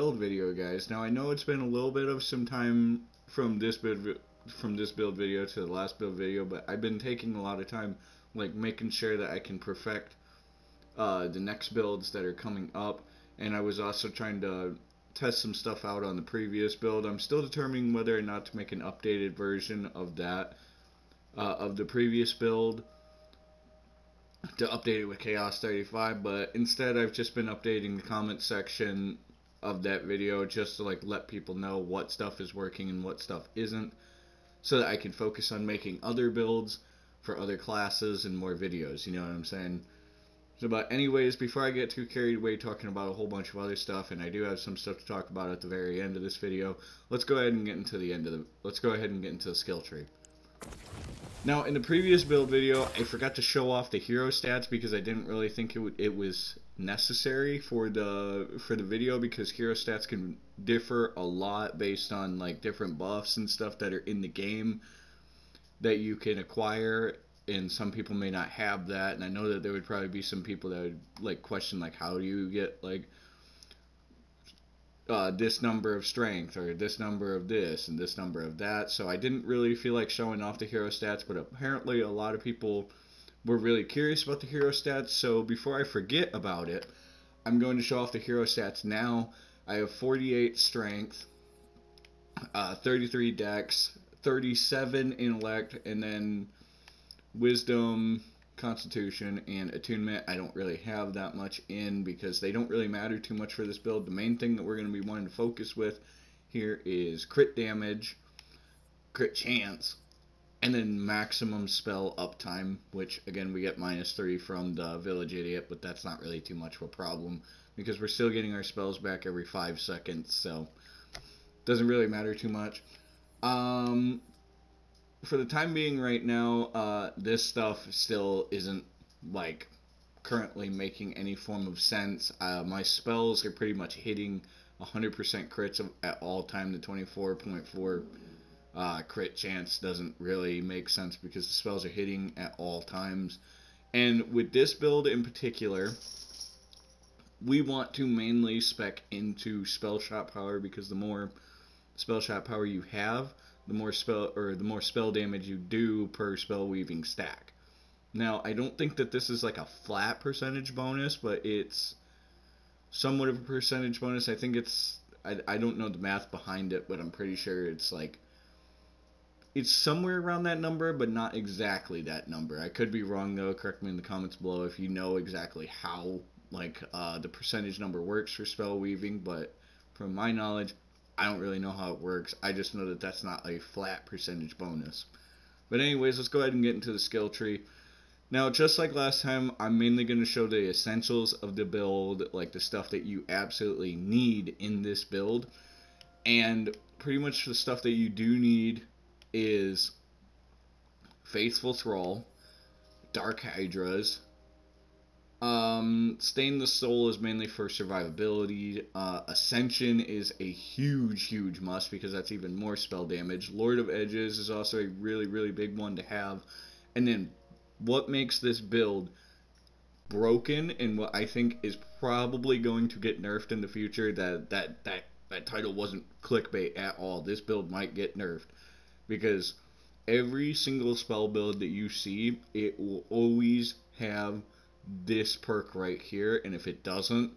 build video, guys. Now I know it's been a little bit of some time from this build video to the last build video, but I've been taking a lot of time, like making sure that I can perfect the next builds that are coming up, and I was also trying to test some stuff out on the previous build. I'm still determining whether or not to make an updated version of that, of the previous build, to update it with Chaos 35, but instead I've just been updating the comment section of that video just to like let people know what stuff is working and what stuff isn't, so that I can focus on making other builds for other classes and more videos, you know what I'm saying? So, but anyways, before I get too carried away talking about a whole bunch of other stuff, and I do have some stuff to talk about at the very end of this video, let's go ahead and get into the skill tree. Now, in the previous build video, I forgot to show off the hero stats because I didn't really think it was necessary for the video, because hero stats can differ a lot based on like different buffs and stuff that are in the game that you can acquire, and some people may not have that. And I know that there would probably be some people that would like question like, how do you get like this number of strength, or this number of this, and this number of that. So I didn't really feel like showing off the hero stats, but apparently a lot of people were really curious about the hero stats. So before I forget about it, I'm going to show off the hero stats now. I have 48 strength, 33 dex, 37 intellect, and then wisdom, constitution, and attunement. I don't really have that much in because they don't really matter too much for this build. The main thing that we're going to be wanting to focus with here is crit damage, crit chance, and then maximum spell uptime, which again we get -3 from the village idiot, but that's not really too much of a problem because we're still getting our spells back every 5 seconds, so it doesn't really matter too much. For the time being right now, this stuff still isn't like currently making any form of sense. My spells are pretty much hitting 100% crits at all time. The 24.4 crit chance doesn't really make sense because the spells are hitting at all times. And with this build in particular, we want to mainly spec into spell shot power, because the more spell shot power you have, the more spell damage you do per spell weaving stack. Now, I don't think that this is like a flat percentage bonus, but it's somewhat of a percentage bonus. I think it's, I don't know the math behind it, but I'm pretty sure it's like, it's somewhere around that number, but not exactly that number. I could be wrong though. Correct me in the comments below if you know exactly how like the percentage number works for spell weaving, but from my knowledge, I don't really know how it works. I just know that that's not a flat percentage bonus. But anyways, let's go ahead and get into the skill tree. Now, just like last time, I'm mainly going to show the essentials of the build, like the stuff that you absolutely need in this build. And pretty much the stuff that you do need is Faithful Thrall, Dark Hydras, Stain the Soul is mainly for survivability. Ascension is a huge must because that's even more spell damage. Lord of Edges is also a really big one to have. And then what makes this build broken, and what I think is probably going to get nerfed in the future, that title wasn't clickbait at all. This build might get nerfed because every single spell build that you see, it will always have this perk right here, and if it doesn't,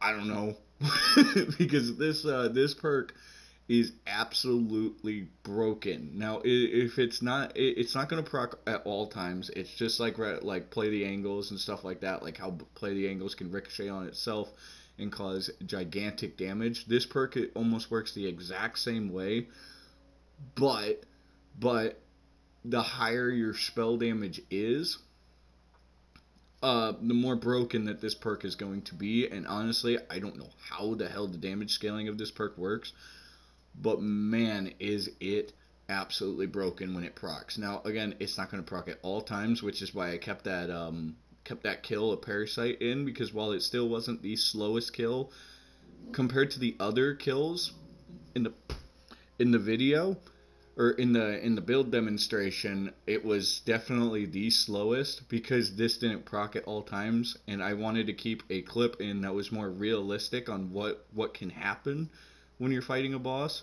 I don't know. Because this perk is absolutely broken. Now, if it's not going to proc at all times. It's just like play the angles and stuff like that, like how play the angles can ricochet on itself and cause gigantic damage. This perk, it almost works the exact same way, but the higher your spell damage is, the more broken that this perk is going to be. And honestly, I don't know how the hell the damage scaling of this perk works, but man, is it absolutely broken when it procs. Now, again, it's not going to proc at all times, which is why I kept that kill a parasite in, because while it still wasn't the slowest kill compared to the other kills in the video, or in the build demonstration, it was definitely the slowest because this didn't proc at all times, and I wanted to keep a clip in that was more realistic on what can happen when you're fighting a boss.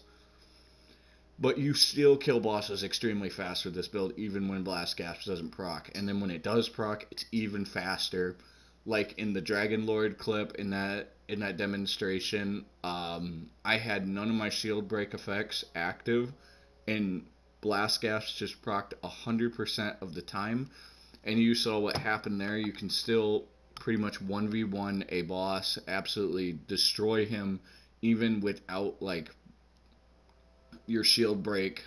But you still kill bosses extremely fast with this build, even when Blast Gas doesn't proc. And then when it does proc, it's even faster. Like in the Dragon Lord clip in that demonstration, I had none of my shield break effects active, and Blast Gas just procced 100% of the time. And you saw what happened there. You can still pretty much 1v1 a boss, absolutely destroy him, even without like your shield break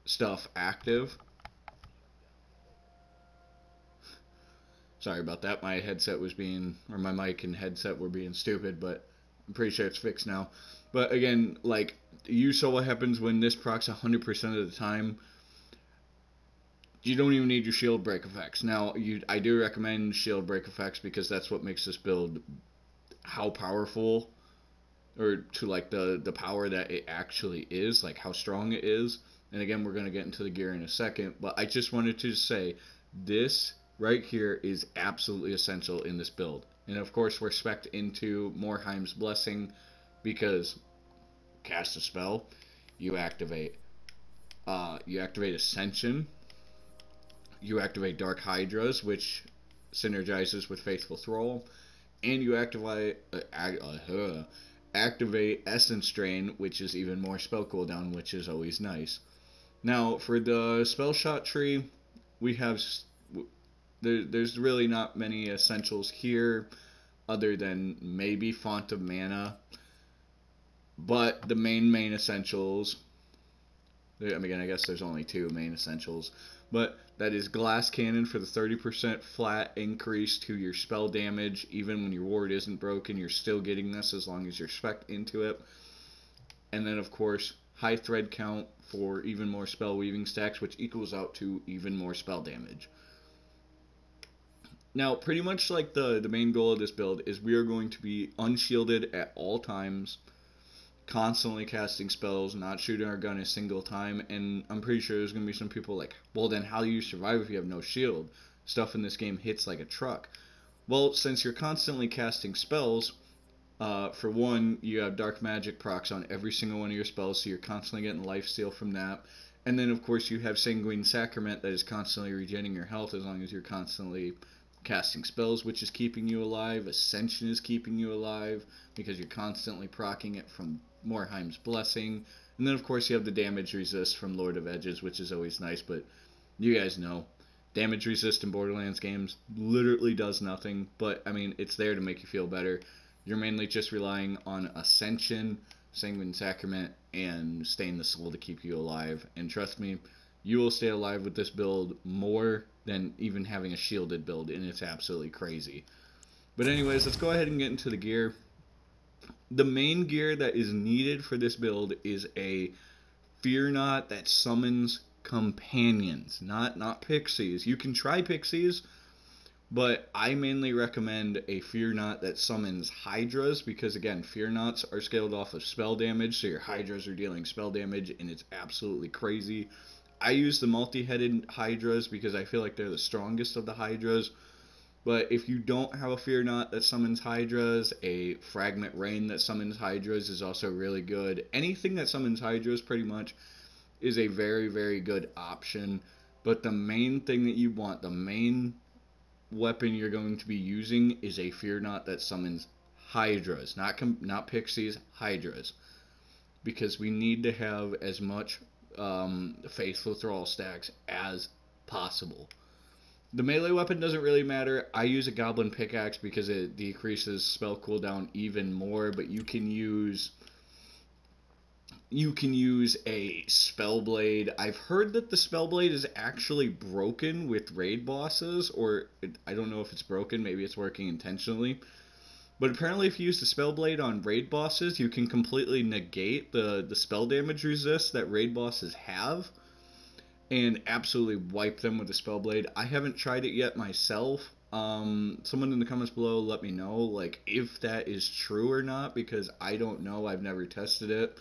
stuff active. Sorry about that. My headset was being, or my mic and headset were being stupid, but I'm pretty sure it's fixed now. But again, like, you saw what happens when this procs 100% of the time. You don't even need your shield break effects. Now, I do recommend shield break effects because that's what makes this build how powerful, or to like the power that it actually is, like how strong it is. And again, we're going to get into the gear in a second, but I just wanted to say this right here is absolutely essential in this build. And of course, we're spec'd into Morheim's Blessing because cast a spell, you activate Ascension, you activate Dark Hydras, which synergizes with Faithful Thrall, and you activate Essence Drain, which is even more spell cooldown, which is always nice. Now, for the spell shot tree, we have there's really not many essentials here, other than maybe Font of Mana. But the main essentials, I mean, I guess there's only two main essentials, but that is Glass Cannon for the 30% flat increase to your spell damage. Even when your ward isn't broken, you're still getting this as long as you're spec'd into it. And then, of course, High Thread Count for even more spell weaving stacks, which equals out to even more spell damage. Now, pretty much like the main goal of this build is we are going to be unshielded at all times, constantly casting spells, not shooting our gun a single time. And I'm pretty sure there's going to be some people like, well, then how do you survive if you have no shield? Stuff in this game hits like a truck. Well, since you're constantly casting spells, for one, you have dark magic procs on every single one of your spells, so you're constantly getting lifesteal from that. And then, of course, you have Sanguine Sacrament that is constantly regenerating your health as long as you're constantly casting spells, which is keeping you alive. Ascension is keeping you alive because you're constantly proccing it from Morheim's Blessing. And then, of course, you have the damage resist from Lord of Edges, which is always nice, but you guys know, damage resist in Borderlands games literally does nothing, but, I mean, it's there to make you feel better. You're mainly just relying on Ascension, Sanguine Sacrament, and Stain the Soul to keep you alive. And trust me, you will stay alive with this build more than even having a shielded build, and it's absolutely crazy. But anyways, let's go ahead and get into the gear. The main gear that is needed for this build is a Fear Not that summons companions, not pixies. You can try pixies, but I mainly recommend a Fear Not that summons Hydras, because again, Fear Nots are scaled off of spell damage, so your Hydras are dealing spell damage, and it's absolutely crazy. I use the multi-headed Hydras because I feel like they're the strongest of the Hydras. But if you don't have a Fear Not that summons Hydras, a Fragment Rain that summons Hydras is also really good. Anything that summons Hydras pretty much is a very, very good option. But the main thing that you want, the main weapon you're going to be using is a Fear Not that summons Hydras. Not pixies, Hydras. Because we need to have as much Faithful Thrall stacks as possible. The melee weapon doesn't really matter. I use a Goblin Pickaxe because it decreases spell cooldown even more, but you can use a Spellblade. I've heard that the Spellblade is actually broken with raid bosses, or I don't know if it's broken, maybe it's working intentionally. But apparently if you use the Spellblade on raid bosses, you can completely negate the spell damage resist that raid bosses have, and absolutely wipe them with the Spellblade. I haven't tried it yet myself. Someone in the comments below let me know, like, if that is true or not, because I don't know. I've never tested it.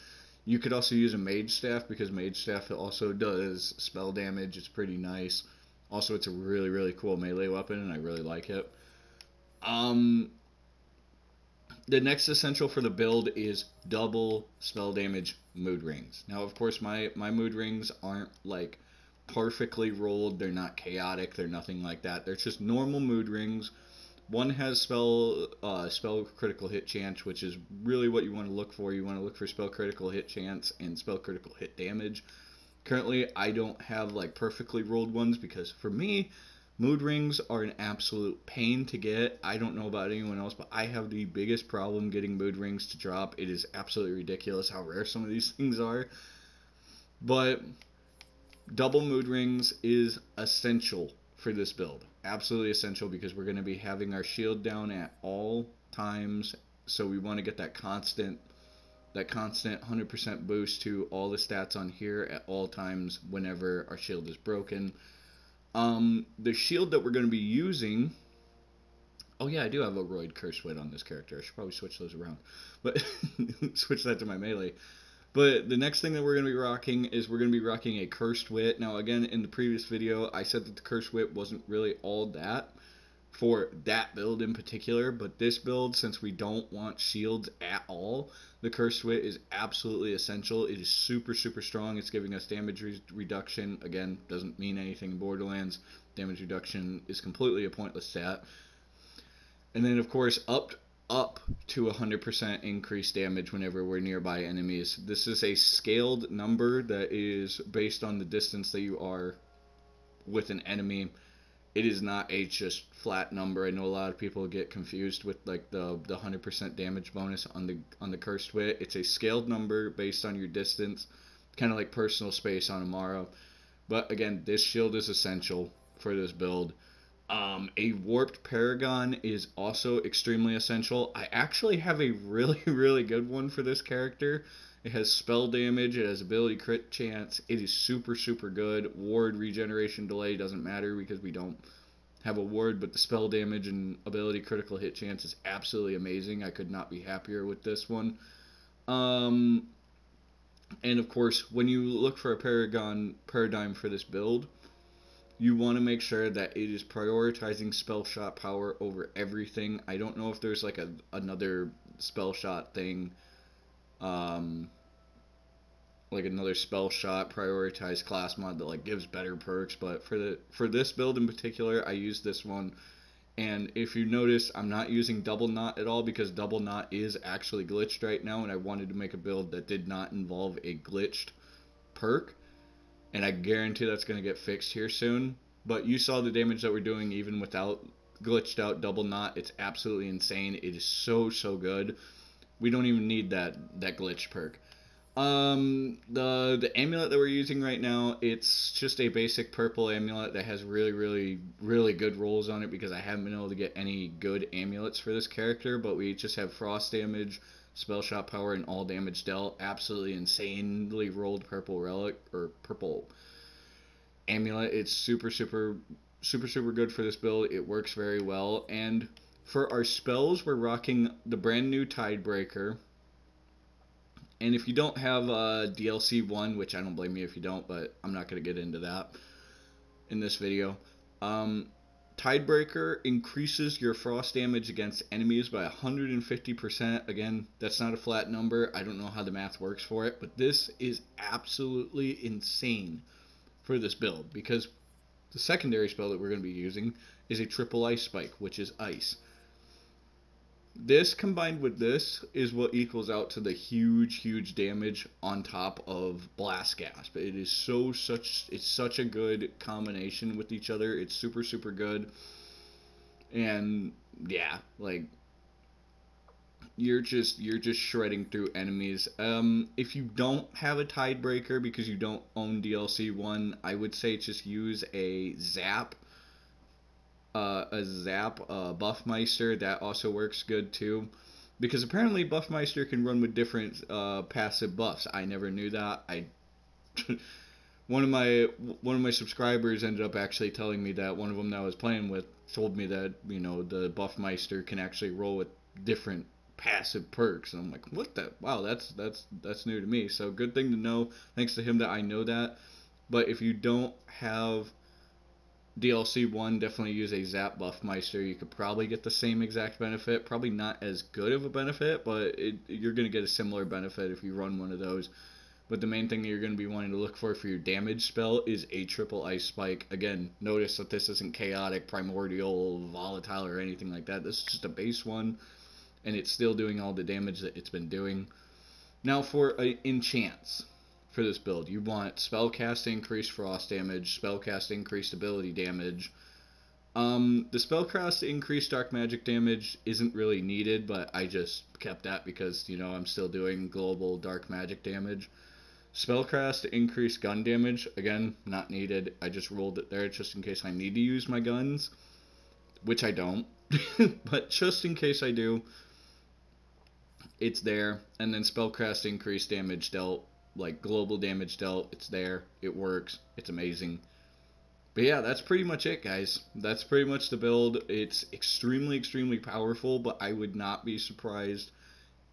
You could also use a mage staff because mage staff also does spell damage. It's pretty nice. Also, it's a really, really cool melee weapon, and I really like it. The next essential for the build is double spell damage mood rings. Now, of course, my mood rings aren't like perfectly rolled. They're not chaotic. They're nothing like that. They're just normal mood rings. One has spell critical hit chance, which is really what you want to look for. You want to look for spell critical hit chance and spell critical hit damage. Currently, I don't have like perfectly rolled ones because for me, mood rings are an absolute pain to get. I don't know about anyone else, but I have the biggest problem getting mood rings to drop. It is absolutely ridiculous how rare some of these things are. But double mood rings is essential for this build. Absolutely essential because we're going to be having our shield down at all times. So we want to get that constant 100% boost to all the stats on here at all times whenever our shield is broken. The shield that we're going to be using... Oh yeah, I do have a Roid Curse Wit on this character. I should probably switch those around. But switch that to my melee. But the next thing that we're going to be rocking is we're going to be rocking a Cursed Wit. Now again, in the previous video, I said that the Cursed Wit wasn't really all that for that build in particular. But this build, since we don't want shields at all, the Cursed Wit is absolutely essential. It is super, super strong. It's giving us damage reduction. Again, doesn't mean anything in Borderlands. Damage reduction is completely a pointless stat. And then, of course, up to 100% increased damage whenever we're nearby enemies. This is a scaled number that is based on the distance that you are with an enemy. It is not a just flat number. I know a lot of people get confused with like the 100% damage bonus on the Cursed Wit. It's a scaled number based on your distance, kind of like personal space on Amaro. But again, this shield is essential for this build. A Warped Paragon is also extremely essential. I actually have a really, really good one for this character. It has spell damage, it has ability crit chance, it is super, super good. Ward regeneration delay doesn't matter because we don't have a ward, but the spell damage and ability critical hit chance is absolutely amazing. I could not be happier with this one. And of course, when you look for a paradigm for this build, you want to make sure that it is prioritizing spell shot power over everything. I don't know if there's like another spell shot thing, like another spell shot prioritized class mod that like gives better perks, but for this build in particular, I use this one. And if you notice, I'm not using Double Knot at all because Double Knot is actually glitched right now, and I wanted to make a build that did not involve a glitched perk. And I guarantee that's going to get fixed here soon. But you saw the damage that we're doing even without glitched out Double Knot. It's absolutely insane. It is so, so good. We don't even need that glitch perk. The amulet that we're using right now, it's just a basic purple amulet that has really, really, really good rolls on it because I haven't been able to get any good amulets for this character. But we just have frost damage, spell shot power, and all damage dealt. Absolutely insanely rolled purple relic or purple amulet. It's super, super, super, super good for this build. It works very well. And for our spells, we're rocking the brand new Tidebreaker. And if you don't have DLC 1, which I don't blame you if you don't, but I'm not going to get into that in this video. Tidebreaker increases your frost damage against enemies by 150%. Again, that's not a flat number. I don't know how the math works for it, but this is absolutely insane for this build because the secondary spell that we're going to be using is a triple ice spike, which is ice. This combined with this is what equals out to the huge, huge damage on top of Blast Gasp. It is it's such a good combination with each other. It's super, super good. And yeah, like you're just shredding through enemies. If you don't have a Tidebreaker because you don't own DLC 1, I would say just use a Zap. Buffmeister, that also works good too, because apparently Buffmeister can run with different passive buffs. I never knew that. One of my subscribers ended up actually telling me that. One of them that I was playing with told me that, you know, the Buffmeister can actually roll with different passive perks. And I'm like, what the? Wow, that's new to me. So good thing to know. Thanks to him that I know that. But if you don't have DLC 1, definitely use a Zap Buffmeister. You could probably get the same exact benefit. Probably not as good of a benefit, but you're going to get a similar benefit if you run one of those. But the main thing that you're going to be wanting to look for your damage spell is a triple ice spike. Again, notice that this isn't chaotic, primordial, volatile, or anything like that. This is just a base one, and it's still doing all the damage that it's been doing. Now for enchants for this build, you want spellcast increased frost damage, spellcast increased ability damage. The spellcast increased dark magic damage isn't really needed, but I just kept that because, you know, I'm still doing global dark magic damage. Spellcast increased gun damage, again, not needed. I just rolled it there just in case I need to use my guns, which I don't, but just in case I do, it's there. And then spellcast increased damage dealt, like global damage dealt, it's there, it works, it's amazing. But yeah, that's pretty much it, guys. That's pretty much the build. It's extremely, extremely powerful, but I would not be surprised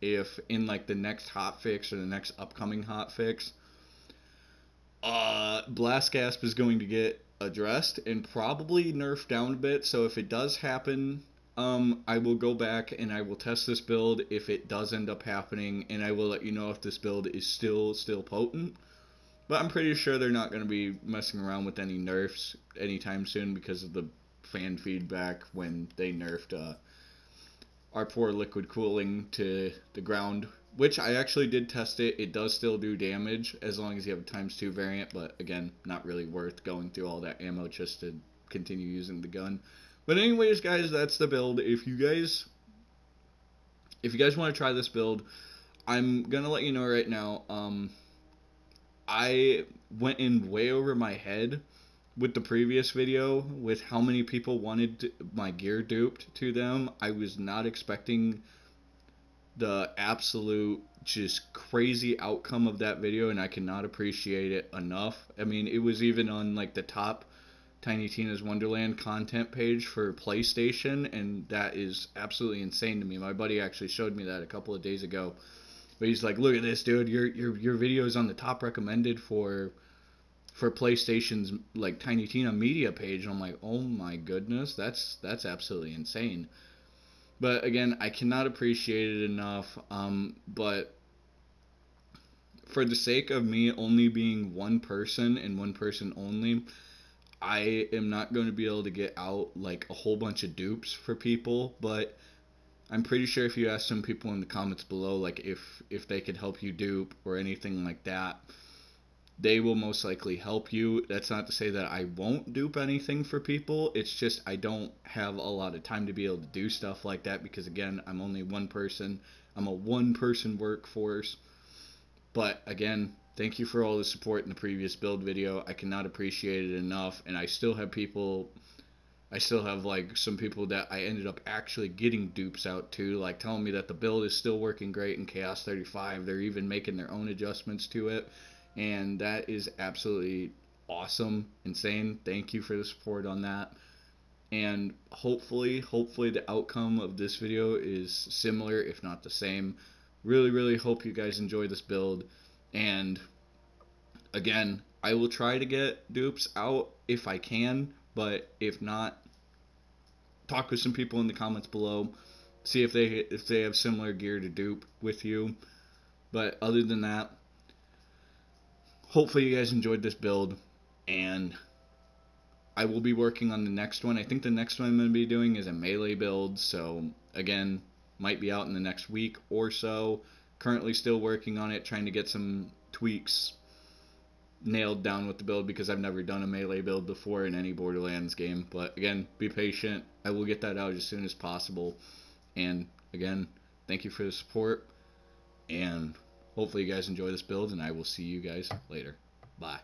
if in like the next hotfix or the next upcoming hotfix, Blast Gasp is going to get addressed and probably nerfed down a bit. So if it does happen, I will go back and I will test this build if it does end up happening, and I will let you know if this build is still potent. But I'm pretty sure they're not going to be messing around with any nerfs anytime soon because of the fan feedback when they nerfed our poor liquid cooling to the ground, which I actually did test it. It does still do damage as long as you have a ×2 variant, but again, not really worth going through all that ammo just to continue using the gun. But anyways, guys, that's the build. If you guys want to try this build, I'm gonna let you know right now. I went in way over my head with the previous video with how many people wanted my gear duped to them. I was not expecting the absolute just crazy outcome of that video, and I cannot appreciate it enough. I mean, it was even on like the top Tiny Tina's Wonderland content page for PlayStation, and that is absolutely insane to me. My buddy actually showed me that a couple of days ago. But he's like, look at this, dude. Your video is on the top recommended for PlayStation's like Tiny Tina media page. And I'm like, oh my goodness, that's absolutely insane. But again, I cannot appreciate it enough. But for the sake of me only being one person and one person only, I am not going to be able to get out like a whole bunch of dupes for people. But I'm pretty sure if you ask some people in the comments below, like if they could help you dupe or anything like that, they will most likely help you. That's not to say that I won't dupe anything for people. It's just I don't have a lot of time to be able to do stuff like that because, again, I'm only one person. I'm a one-person workforce. But, again, thank you for all the support in the previous build video. I cannot appreciate it enough, and I still have like some people that I ended up actually getting dupes out to, like telling me that the build is still working great in Chaos 35. They're even making their own adjustments to it, and that is absolutely awesome, insane. Thank you for the support on that. And hopefully the outcome of this video is similar, if not the same. Really, really hope you guys enjoy this build. And again, I will try to get dupes out if I can, but if not, talk with some people in the comments below, see if they have similar gear to dupe with you. But other than that, hopefully you guys enjoyed this build, and I will be working on the next one. I think the next one I'm going to be doing is a melee build, so again, might be out in the next week or so. Currently still working on it, trying to get some tweaks nailed down with the build because I've never done a melee build before in any Borderlands game. But again, be patient. I will get that out as soon as possible. And again, thank you for the support, and hopefully you guys enjoy this build, and I will see you guys later. Bye.